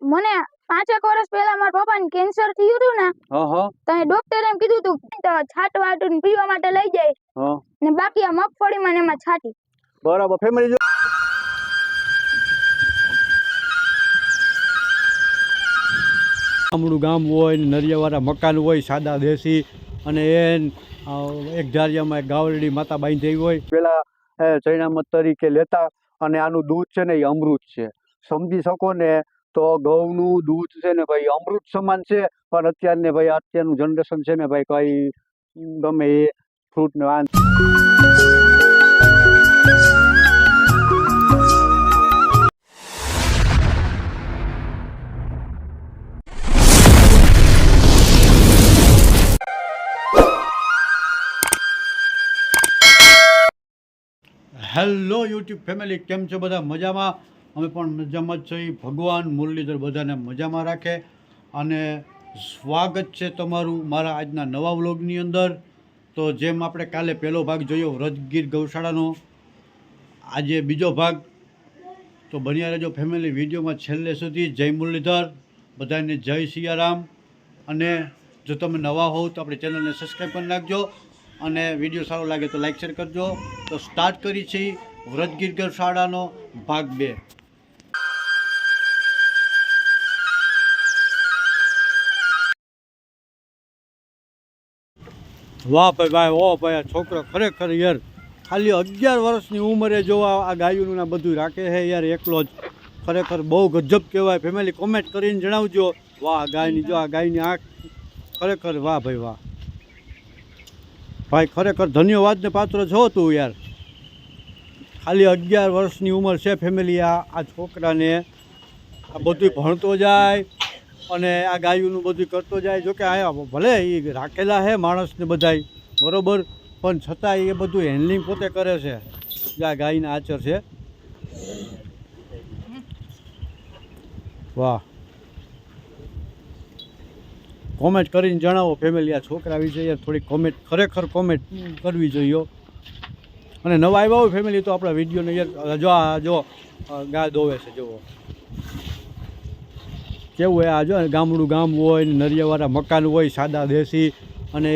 મને 5 વર્ષ પહેલા મારા પપ્પાને કેન્સર થયું હતું ને તો ડોક્ટરે એમ કીધું હતું તો છાંટવા પીવા માટે લઈ જાય ને બાકી આ મગફળીમાં ને એમાં છાંટી. બરાબર. ફેમિલી ગામડું ગામ હોય ને નરિયાવાળા મકાન હોય સાદા દેશી અને એક ધારિયામાં ગાવરડી માતા બાંધી હોય પેલા ચૈણામત તરીકે લેતા અને આનું દૂધ છે ને એ અમૃત છે. સમજી શકો ને તો ઘઉંનું દૂધ છે ને ભાઈ અમૃત સમાન છે. પણ અત્યારનું જનરેશન છે ને ભાઈ કઈ ગમે એ ફ્રૂટ ને હેલો યુટ્યુબ ફેમિલી, કેમ છો બધા? મજામાં? અમે પણ મજામાં જ છીએ. ભગવાન મુરલીધર બધાને મજામાં રાખે અને સ્વાગત છે તમારું મારા આજના નવા વ્લોગની અંદર. તો જેમ આપણે કાલે પહેલો ભાગ જોયો વ્રજગીર ગૌશાળાનો, આજે બીજો ભાગ. તો બન્યા રહેજો ફેમિલી વિડીયોમાં છેલ્લે સુધી. જય મુરલીધર બધાને, જય સિયારામ. અને જો તમે નવા હોવ તો આપણી ચેનલને સબસ્ક્રાઈબ કરી નાખજો અને વિડીયો સારો લાગે તો લાઈક શેર કરજો. તો સ્ટાર્ટ કરી છે વ્રજગીર ગૌશાળાનો ભાગ 2. વાહ ભાઈ ભાઈ, ઓ ભાઈ, આ છોકરો ખરેખર યાર ખાલી 11 વર્ષની ઉંમરે જોવા આ ગાયોનું આ બધું રાખે છે યાર એકલો જ. ખરેખર બહુ ગજબ કહેવાય. ફેમિલી કોમેન્ટ કરીને જણાવજો. વાહ ગાયની, જો આ ગાયની આંખ ખરેખર વાહ ભાઈ વાહ. ભાઈ ખરેખર ધન્યવાદને પાત્ર છો તું યાર. ખાલી 11 વર્ષની ઉંમર છે ફેમિલી. આ છોકરાને આ બધું ભણતો જાય અને આ ગાયોનું બધું કરતો જાય. જોકે આ ભલે એ રાખેલા છે માણસને બધાય બરાબર, પણ છતાં એ બધું હેન્ડલિંગ પોતે કરે છે. આ ગાયના આચર છે. વાહ. કોમેન્ટ કરીને જણાવો ફેમિલી આ છોકરા વિશે યાર થોડી કોમેન્ટ, ખરેખર કોમેન્ટ કરવી જોઈએ. અને નવા આવ્યા હોય ફેમિલી તો આપણા વિડીયોને યાર જો ગા દોવે છે જુઓ કેવું હોય. આ જો ગામડું ગામ હોય ને નરિયાવાળા મકાન હોય સાદા દેશી અને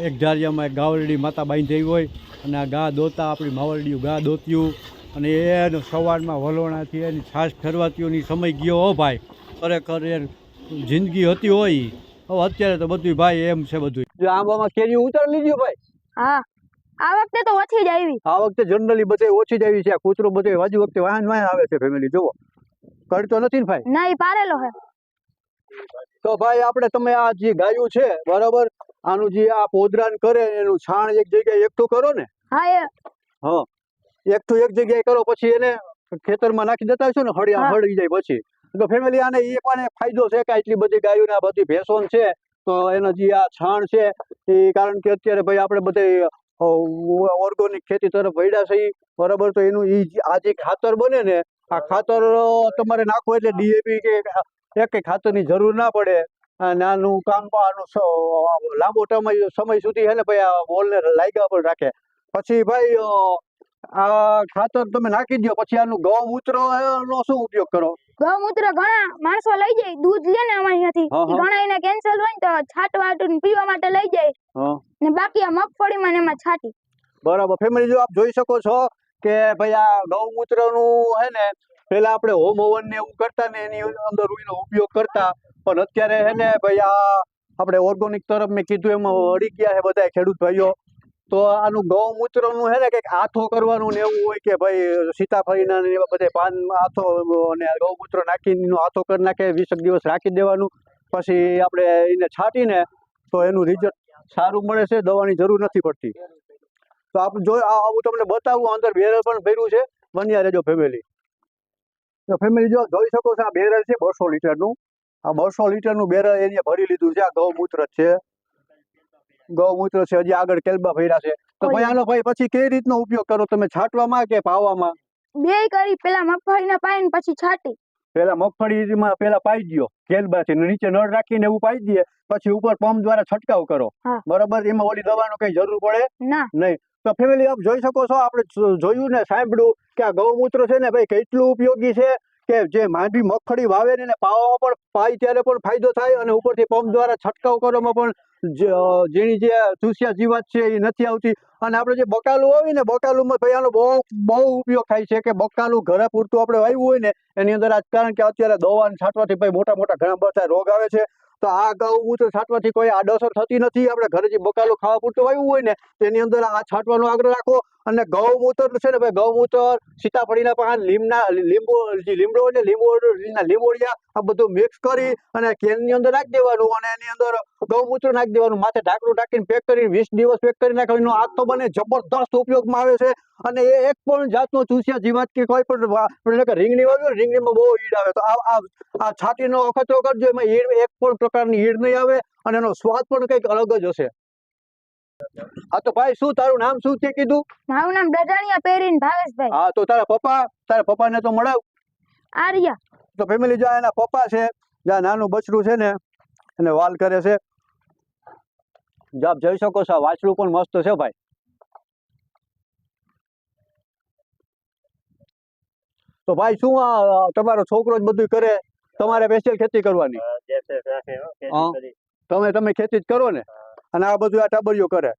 એક ધારિયામાં ગાવરડી માતા બાંધી હોય અને આ ગા દોતા આપણી માવરડીયું ગા દોત્યું અને એનું સવારમાં વલોણાથી એની છાશ ફેરવાતીઓની સમય ગયો હો ભાઈ. ખરેખર એ જિંદગી હતી હોય. હવે અત્યારે તો બધું ભાઈ એમ છે બધું. જો આંબામાં કેરી ઉતારી લીધી ભાઈ? હા, આ વખતે તો ઓછી જ આવી. આ વખતે જનરલી બધે ઓછી જ આવી છે. આ કૂતરો બધે વાજુ વખતે વાહન આવે છે ફેમિલી. જુઓ કરતો નથી ને ભાઈ? નહીં, પારેલો છે. તો ભાઈ આપણે તમે આ જે ગાયું છે બરાબર, આનું જે આ પોદરાન કરે એનું છાણ એક જગ્યાએ એકઠું કરો ને. હા એકઠું એક જગ્યાએ કરો પછી એને ખેતરમાં નાખી દેતા છો ને હળી જાય પછી. તો ફેમિલી આને એ પણ ફાયદો છે કે આટલી બધી ગાયોને આ બધી ભેંસો છે તો એનો જે આ છાણ છે એ, કારણ કે અત્યારે ભાઈ આપણે બધે ઓર્ગોનિક ખેતી તરફ વળ્યા છે બરાબર. તો એનું આ જે ખાતર બને ને, આ ખાતર તમારે નાખવું એટલે ડીએપી કે એક ખાતરની જરૂર ના પડે. નાનું કામ આનું લાંબો સમય સુધી છે ને ભાઈ આ બોલને લાગ્યા પણ રાખે. પછી ભાઈ આ ખાતર તમે નાખી દો પછી આનું ગૌમૂત્ર નો શું ઉપયોગ કરો? ગૌમૂત્ર ઘણા માણસો લઈ જાય, દૂધ લે ને અમારીથી, ઘણા એને કેન્સર હોય ને તો છાંટવા પીવા માટે લઈ જાય ને બાકી આ મગફળીમાં ને એમાં છાંટી. બરાબર. ફેમિલી જો આપ જોઈ શકો છો કે ભાઈ આ ગૌમૂત્ર નું હે ને પેલા આપણે હોમ હવન ને એવું કરતા ને એની અંદર એનો ઉપયોગ કરતા, પણ અત્યારે હે ને ભાઈ આ આપણે ઓર્ગોનિક તરફ મેં કીધું એમાં અડી ગયા છે બધા ખેડૂત ભાઈઓ. તો આનું ગૌમૂત્ર નું હે ને કંઈક આથો કરવાનું ને એવું હોય કે ભાઈ સીતાફળીના ને એવા બધા પાન આથો અને ગૌમૂત્ર નાખીને આથો કરી નાખે, 20 દિવસ રાખી દેવાનું, પછી આપણે એને છાંટીને તો એનું રિઝલ્ટ સારું મળે છે. દવાની જરૂર નથી પડતી. તો આપણે જો હું તમને બતાવું, અંદર બેરલ પણ ભર્યું છે. બન્યા રહેજો ફેમિલી. તો ફેમિલી જો જોઈ શકો છો આ બેરલ છે 200 લીટરનું. આ 200 લીટરનું બેરલ એને ભરી લીધું છે. આ ગૌમૂત્ર છે, ગૌમૂત્ર છે. હજી આગળ કેલબા ભર્યા છે. તો ભાઈ આનો ભાઈ પછી કઈ રીતનો ઉપયોગ કરો તમે? છાંટવામાં કે પાવામાં? બે કરી. પેલા મગફળીને પાઈ ને પછી છાંટી. પેલા મગફળીમાં પેલા પાઈ દો કેલબાથી, નીચે નળ રાખીને એવું પાઈ દઈએ, પછી ઉપર પંપ દ્વારા છંટકાવ કરો બરાબર. એમાં ઓલી દવાનો કઈ જરૂર પડે નહીં. તો ફેમિલી આપ જોઈ શકો છો, આપણે જોયું ને સાંભળ્યું કે આ ગૌમૂત્ર છે ને ભાઈ કેટલું ઉપયોગી છે કે જે માંડવી મગફળી વાવે ને એને પાવામાં પણ પાય ત્યારે પણ ફાયદો થાય અને ઉપરથી પંપ દ્વારા છંટકાવ કરવામાં પણ જેની જે ચૂસ્યા જીવાત છે એ નથી આવતી. અને આપણે જે બકાલું હોય ને બકાલુમાં ભાઈ આનો બહુ ઉપયોગ થાય છે કે બકાલું ઘરે પૂરતું આપણે વાવ્યું હોય ને એની અંદર કારણ કે અત્યારે દવા છાંટવાથી ભાઈ મોટા મોટા ઘણા બધા રોગ આવે છે. તો આ ગૌમૂત્ર છાંટવાથી કોઈ આડઅસર થતી નથી. આપણે ઘરે જે બકાલું ખાવા પૂરતું વાવ્યું હોય ને તેની અંદર આ છાંટવાનો આગ્રહ રાખો. અને ગૌમૂત્ર છે ને ભાઈ ગૌમૂત્ર સીતાફળીના પાન લીમડો એટલે લીંબોળિયા આ બધું મિક્સ કરી અને કેનની અંદર નાખી દેવાનું અને એની અંદર ગૌમૂત્ર નાખી દેવાનું. માથે ઢાંકણું ઢાંકીને પેક કરી 20 દિવસ પેક કરી નાખવાનું. આજ તો બને જબરદસ્ત ઉપયોગમાં આવે છે. અને એ એક પણ જાતનો ચૂસ્યા જીવાત કે કોઈ પણ રીંગણી વાવી હોય રીંગણીમાં બહુ ઈડ આવે તો આ છાંટીનો અખતરો કરજો. એમાં ઈડ એક પણ પ્રકારની ઈડ નહીં આવે અને એનો સ્વાદ પણ કંઈક અલગ જ હશે. હા તો ભાઈ શું તારું નામ શું છે કીધું? મારું નામ ડઢાણિયા પેરીન ભાવેશભાઈ. હા તો તારા પપ્પાને તો મળાવ. આર્યા. તો ફેમિલી જો એના પપ્પા છે જ્યાં નાનું બછડું છે ને એને વાલ કરે છે. જો આપ જોઈ શકો છો વાછડું પણ મસ્ત છે ભાઈ. તો ભાઈ શું તમારો છોકરો જ બધું કરે? તમારે સ્પેશિયલ ખેતી કરવાની? તમે ખેતી જ કરો ને અને આ બધું આ ટાબરિયો કરે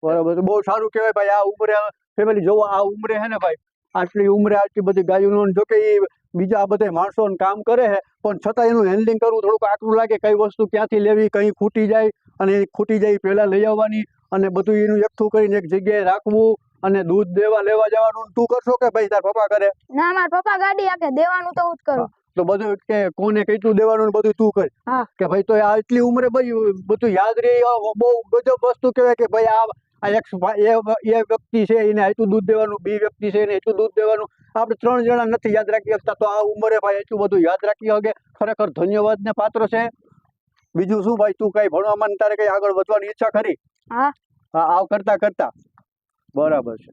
બરાબર. બહુ સારું કહેવાય ભાઈ. આ ઉંમરે ફેમિલી જોવો આ ઉંમરે છે ને ભાઈ આટલી ઉંમરે આટલી બધી ગાયોનું જો કે એ બીજા આ બધા માણસો કામ કરે છે પણ છતાં એનું હેન્ડલિંગ કરવું થોડુંક આકરું લાગે. કઈ વસ્તુ ક્યાંથી લેવી કઈ ખૂટી જાય અને એ ખૂટી જાય પહેલા લઈ આવવાની અને બધું એનું એકઠું કરીને એક જગ્યાએ રાખવું અને દૂધ લેવા જવાનું. તું કરશો કે ભાઈ તાર પપ્પા કરે? ના મારા પપ્પા ગાડી આકે દેવાનું તો હું જ કરું. તો બધું કે કોને કેટલું દેવાનું બધું તું કર કે ભાઈ. તો આટલી ઉંમરે ભાઈ બધું યાદ રહે બહુ ગજબ વસ્તુ કહેવાય કે ભાઈ આ એ વ્યક્તિ છે એને એટલું દૂધ દેવાનું, બી વ્યક્તિ છે એને એટલું દૂધ દેવાનું. આપણે 3 જણા નથી યાદ રાખી શકતા તો આ ઉંમરે ભાઈ એટલું બધું યાદ રાખી શકે. ખરેખર ધન્યવાદ ને પાત્ર છે. બીજું શું ભાઈ તું કઈ ભણવામાં તારે કઈ આગળ વધવાની ઈચ્છા ખરી? આવ કરતા બરાબર છે.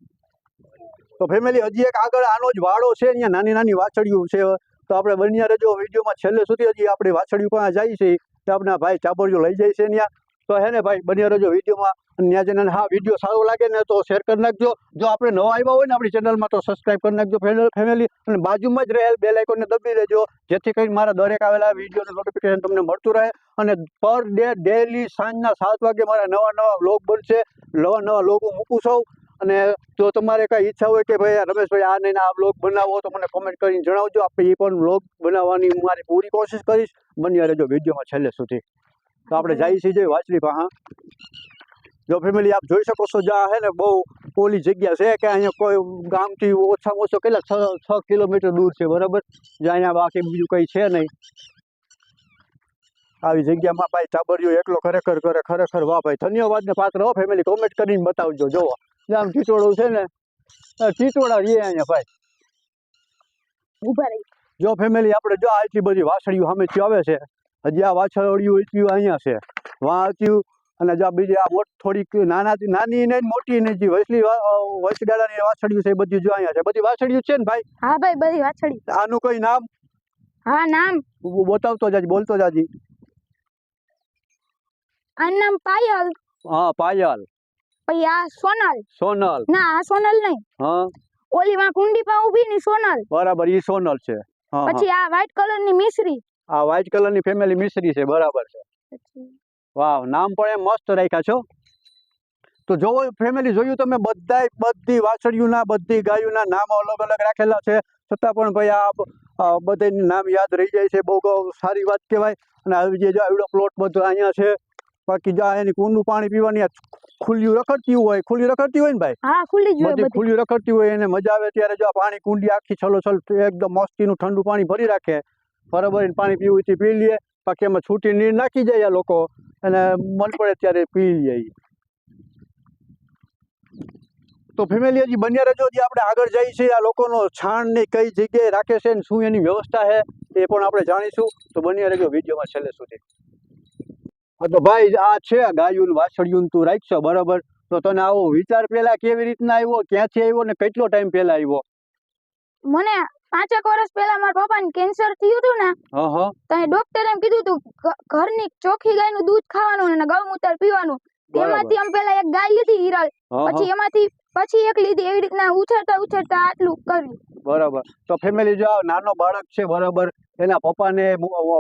તો ફેમિલી હજી એક આગળ આનો જ વાડો છે અહીંયા નાની નાની વાછડીઓ છે. તો આપણે બન્યા રહેજો વિડીયોમાં છેલ્લે સુધી. હજી આપણે વાછડીઓ પાસે જાય છે તો આપણા ભાઈ ચાબોરિયો લઈ જાય છે ત્યાં. તો હે ને ભાઈ બન્યા રહેજો વિડીયોમાં. ત્યાં જઈને હા વિડીયો સારો લાગે ને તો શેર કરી નાખજો. જો આપણે નવા આવ્યા હોય ને આપણી ચેનલમાં તો સબસ્ક્રાઈબ કરી નાખજો ફેમિલી. અને બાજુમાં જ રહેલ બેલ આઇકોનને દબાવી દેજો જેથી કરીને મારા દરેક આવેલા વિડીયોનું નોટિફિકેશન તમને મળતું રહે. અને પર ડે ડેલી સાંજના 7 વાગે મારા નવા વ્લોગ બનશે. નવા વ્લોગ હું મૂકું છું. અને જો તમારે કઈ ઈચ્છા હોય કે ભાઈ રમેશભાઈ આ નહીં આ વ્લોગ બનાવો તો મને કોમેન્ટ કરીને જણાવજો. આપણે એ પણ વ્લોગ બનાવવાની મારી પૂરી કોશિશ કરીશ. બન્યા રહેજો વિડીયોમાં છેલ્લે સુધી. તો આપણે જઈએ છીએ વાછડી પાસે. જો ફેમિલી આપ જોઈ શકો છો જ્યાં હે ને બહુ ઓલી જગ્યા છે કે અહીંયા કોઈ ગામથી ઓછામાં ઓછો કેટલા 6 કિલોમીટર દૂર છે બરાબર. જ્યાં અહીંયા બાકી બીજું કંઈ છે નહીં. આવી જગ્યામાં ભાઈ ચાબરિયો એકલો ખરેખર વાહ ભાઈ ધન્યવાદ ને પાત્ર હો ફેમિલી. કોમેન્ટ કરીને બતાવજો. જોવો આમ ટીટોળું છે ને ટીટોળા રે અહીંયા ભાઈ. જો ફેમિલી આપણે જો આટલી બધી વાછડીઓ સામેથી આવે છે. હજી આ વાછડીઓ એટલી અહીંયા છે વાં હતી. અને જો બીજી આ થોડીક નાની ને મોટી ને જે વચગાળાની વાછડીઓ છે એ બધી જો અહીંયા છે. બધી વાછડીઓ છે ને ભાઈ? હા ભાઈ બધી વાછડી. આનું કોઈ નામ? હા નામ બતાવતો જાજી બોલતો જાજી. આનું નામ પાયલ. હા પાયલ. પછી આ સોનલ. ના આ સોનલ નહીં. હા ઓલી માં કુંડી પા ઊભી ની સોનલ. બરાબર ઈ સોનલ છે. પછી આ વ્હાઈટ કલર ની મિશ્રી. આ વ્હાઈટ કલર ની ફેમિલી મિશ્રી છે બરાબર છે. વાહ નામ પણ એમ મસ્ત રાખ્યા છો. તો જોવો ફેમિલી જોયું તમે બધી વાછડીઓના બધી ગાયોના નામ અલગ અલગ રાખેલા છે. છતાં પણ ભાઈ આ બધાનું નામ યાદ રહી જાય છે. બહુ સારી વાત કહેવાય. અને આવી જે આવડો પ્લોટ બધો અહીંયા છે. બાકી જા એની કુંડનું પાણી પીવાની ખુલ્લી રખડતી હોય ને ભાઈ. હા ખુલ્લી જ હોય બધી ખુલ્લી રખડતી હોય એને મજા આવે ત્યારે જો પાણી કુંડી આખી છલોછલ એકદમ મસ્તીનું ઠંડુ પાણી ભરી રાખે બરાબર. પાણી પીવું છે પી લઈએ. બાકી એમાં છૂટી નીર નાખી જાય આ લોકો અને મન પડે ત્યારે પી લઈએ. તો ફેમિલી હજી બન્યા રહેજો. હજી આપણે આગળ જઈએ છીએ. આ લોકોનો છાણ ને કઈ જગ્યાએ રાખે છે ને શું એની વ્યવસ્થા છે એ પણ આપણે જાણીશું. તો બન્યા રહેજો વિડીયોમાં છેલ્લે સુધી. હા તો ભાઈ આ છે ગાયું વાછડિયું તું રાખશો બરાબર. તો તને આવો વિચાર પેલા કેવી રીતના આવ્યો, ક્યાંથી આવ્યો ને કેટલો ટાઈમ પેલા આવ્યો? મને 5 વર્ષ પહેલા મારા પપ્પાને કેન્સર થયું હતું ને તો ડોક્ટરે એમ કીધું હતું ઘરની ચોખ્ખી ગાયનું દૂધ ખાવાનું અને ગૌમૂત્ર પીવાનું. તેમાંથી અમે પેલા એક ગાય લીધી હિરલ. પછી એમાંથી એક લીધી. એવી રીતના ઉછળતા આટલું કર્યું. બરાબર. તો ફેમિલી જો આ નાનો બાળક છે બરાબર, એના પપ્પાને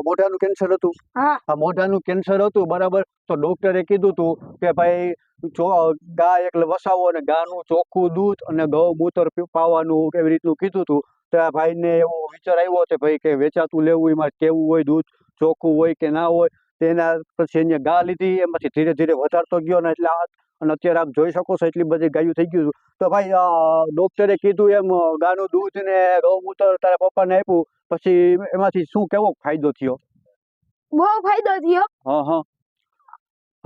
મોઢાનું કેન્સર હતું. હા આ મોઢાનું કેન્સર હતું બરાબર. તો ડોક્ટરે કીધું હતું કે ભાઈ ગાય એટલે વસાવો અને ગાનું ચોખ્ખું દૂધ અને ગૌમૂત્ર પાવાનું એવી રીતનું કીધું હતું. તો આ ભાઈને એવો વિચાર આવ્યો છે ભાઈ કે વેચાતું લેવું, એમાં કેવું હોય દૂધ, ચોખ્ખું હોય કે ના હોય. તેના પછી એને ગા લીધી, એમાંથી ધીરે ધીરે વધારતો ગયો ને એટલે અને અત્યારે આપ જોઈ શકો છો એટલી બધી ગાયું થઈ ગયું. તો ભાઈ ડોક્ટરે કીધું એમ ગાનું દૂધ ને ગૌમૂત્ર તારા પપ્પાને આપ્યું, પછી એમાંથી શું કેવો ફાયદો થયો? બહુ ફાયદો થયો. હા.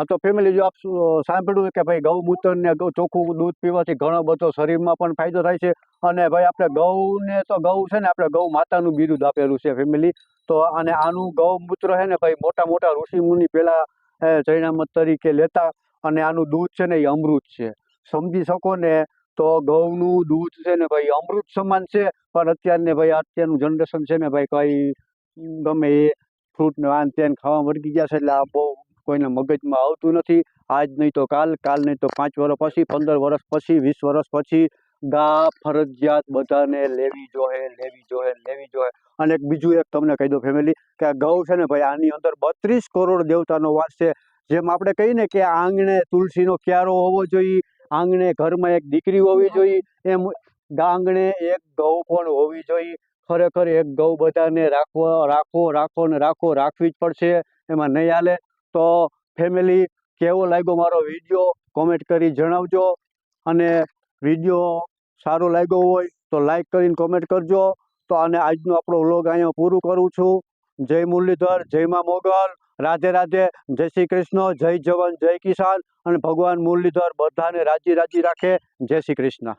તો ફેમિલી જો આપ સાંભળ્યું કે ભાઈ ગૌમૂત્ર ને ચોખ્ખું દૂધ પીવાથી ઘણો બધો શરીરમાં પણ ફાયદો થાય છે. અને ભાઈ આપણે ગૌને તો ગૌ છે ને, આપણે ગૌ માતાનું બિરુદ આપેલું છે ફેમિલી. તો અને આનું ગૌમૂત્ર છે ને ભાઈ મોટા મોટા ઋષિ મુનિ પેલા જૈનામત તરીકે લેતા, અને આનું દૂધ છે ને એ અમૃત છે. સમજી શકો ને, તો ગૌનું દૂધ છે ને ભાઈ અમૃત સમાન છે. પણ અત્યારનું જનરેશન છે ને ભાઈ કઈ ગમે એ ફ્રૂટ ને આન તેન ખાવા વળગી ગયા છે. એટલે આ બહુ કોઈને મગજમાં આવતું નથી. આજ નહીં તો કાલ નહીં તો 5 વર્ષ પછી, 15 વર્ષ પછી, 20 વર્ષ પછી ગા ફરજિયાત બધાને લેવી જોઈએ. અને બીજું એક તમને કહી દો ફેમિલી કે આ ગૌ છે ને ભાઈ, આની અંદર 32 કરોડ દેવતાનો વાસ છે. જેમ આપણે કહીએ ને કે આંગણે તુલસીનો ક્યારો હોવો જોઈએ, આંગણે ઘરમાં એક દીકરી હોવી જોઈએ, એમ આંગણે એક ગૌ પણ હોવી જોઈએ. ખરેખર એક ગૌ બધાને રાખવી જ પડશે, એમાં નહીં હાલે. તો ફેમિલી કેવો લાગ્યો મારો વિડીયો કોમેન્ટ કરી જણાવજો. અને વિડીયો સારો લાગ્યો હોય તો લાઈક કરીને કોમેન્ટ કરજો. તો અને આજનો આપણો વ્લોગ અહીંયા પૂરું કરું છું. જય મુરલીધર, જય મા મોગલ, રાધે રાધે, જય શ્રી કૃષ્ણ, જય જવાન જય કિસાન. અને ભગવાન મુરલીધર બધાને રાજી રાખે. જય શ્રી કૃષ્ણ.